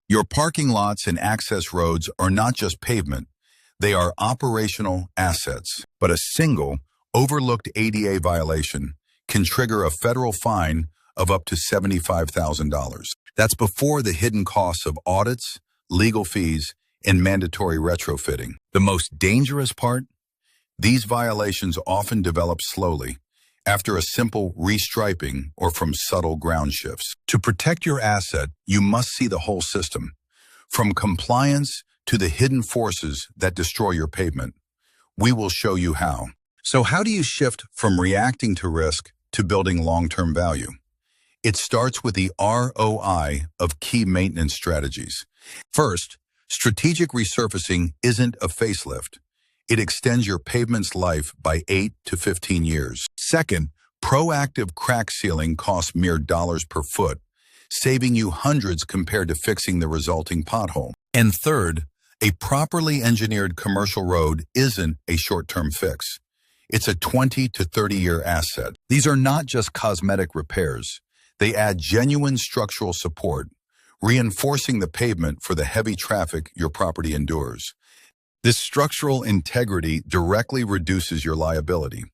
Your parking lots and access roads are not just pavement, they are operational assets. But a single, overlooked ADA violation can trigger a federal fine of up to $75,000. That's before the hidden costs of audits, legal fees, and mandatory retrofitting. The most dangerous part? These violations often develop slowly, after a simple restriping or from subtle ground shifts. To protect your asset, you must see the whole system, from compliance to the hidden forces that destroy your pavement. We will show you how. So how do you shift from reacting to risk to building long-term value? It starts with the ROI of key maintenance strategies. First, strategic resurfacing isn't a facelift. It extends your pavement's life by 8 to 15 years. Second, proactive crack sealing costs mere dollars per foot, saving you hundreds compared to fixing the resulting pothole. And third, a properly engineered commercial road isn't a short-term fix. It's a 20 to 30-year asset. These are not just cosmetic repairs. They add genuine structural support, reinforcing the pavement for the heavy traffic your property endures. This structural integrity directly reduces your liability.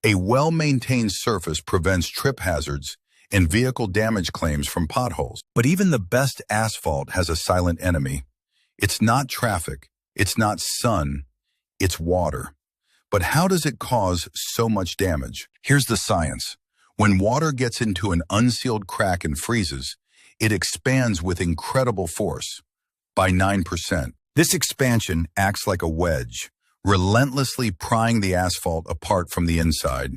A well-maintained surface prevents trip hazards and vehicle damage claims from potholes. But even the best asphalt has a silent enemy. It's not traffic, it's not sun, it's water. But how does it cause so much damage? Here's the science. When water gets into an unsealed crack and freezes, it expands with incredible force, by 9%. This expansion acts like a wedge, relentlessly prying the asphalt apart from the inside,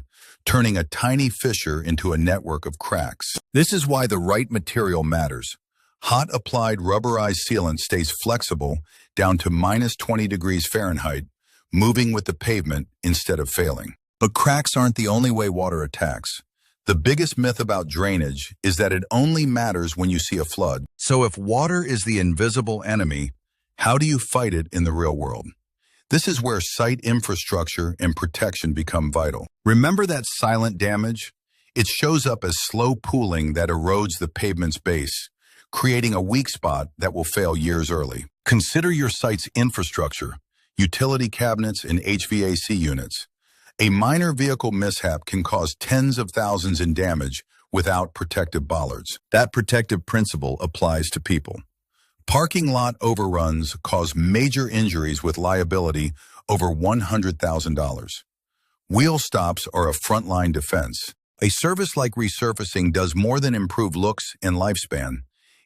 turning a tiny fissure into a network of cracks. This is why the right material matters. Hot applied rubberized sealant stays flexible down to -20 degrees Fahrenheit, moving with the pavement instead of failing. But cracks aren't the only way water attacks. The biggest myth about drainage is that it only matters when you see a flood. So if water is the invisible enemy, how do you fight it in the real world? This is where site infrastructure and protection become vital. Remember that silent damage? It shows up as slow pooling that erodes the pavement's base, creating a weak spot that will fail years early. Consider your site's infrastructure, utility cabinets, and HVAC units. A minor vehicle mishap can cause tens of thousands in damage without protective bollards. That protective principle applies to people. Parking lot overruns cause major injuries with liability over $100,000. Wheel stops are a frontline defense. A service like resurfacing does more than improve looks and lifespan.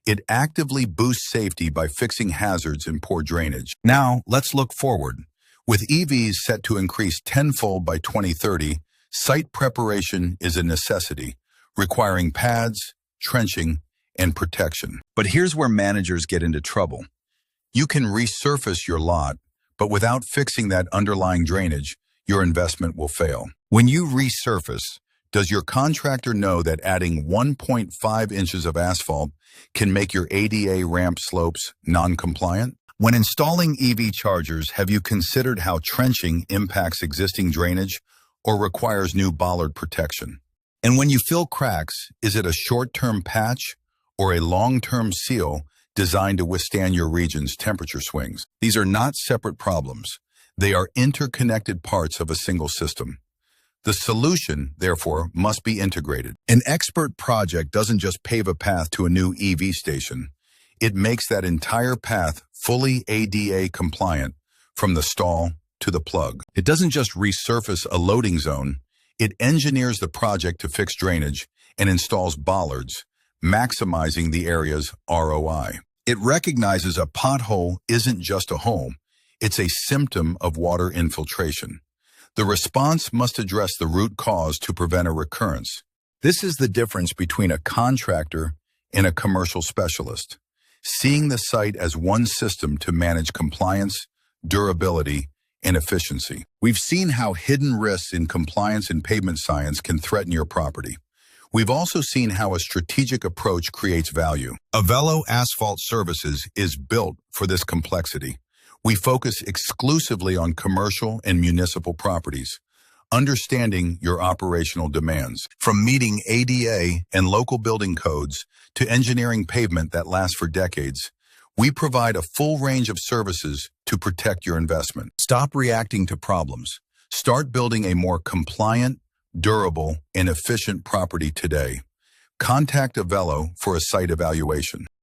It actively boosts safety by fixing hazards and poor drainage. Now, let's look forward. With EVs set to increase tenfold by 2030, site preparation is a necessity, requiring pads, trenching, and protection. But here's where managers get into trouble. You can resurface your lot, but without fixing that underlying drainage, your investment will fail. When you resurface, does your contractor know that adding 1.5 inches of asphalt can make your ADA ramp slopes non-compliant? When installing EV chargers, have you considered how trenching impacts existing drainage or requires new bollard protection? And when you fill cracks, is it a short-term patch or a long-term seal designed to withstand your region's temperature swings? These are not separate problems. They are interconnected parts of a single system. The solution, therefore, must be integrated. An expert project doesn't just pave a path to a new EV station. It makes that entire path fully ADA compliant from the stall to the plug. It doesn't just resurface a loading zone. It engineers the project to fix drainage and installs bollards, maximizing the area's ROI. It recognizes a pothole isn't just a hole. It's a symptom of water infiltration. The response must address the root cause to prevent a recurrence. This is the difference between a contractor and a commercial specialist, seeing the site as one system to manage compliance, durability, and efficiency. We've seen how hidden risks in compliance and pavement science can threaten your property. We've also seen how a strategic approach creates value. Avello Asphalt Services is built for this complexity. We focus exclusively on commercial and municipal properties, understanding your operational demands. From meeting ADA and local building codes to engineering pavement that lasts for decades, We provide a full range of services to protect your investment. Stop reacting to problems. Start building a more compliant, durable, and efficient property today. Contact Avello for a site evaluation.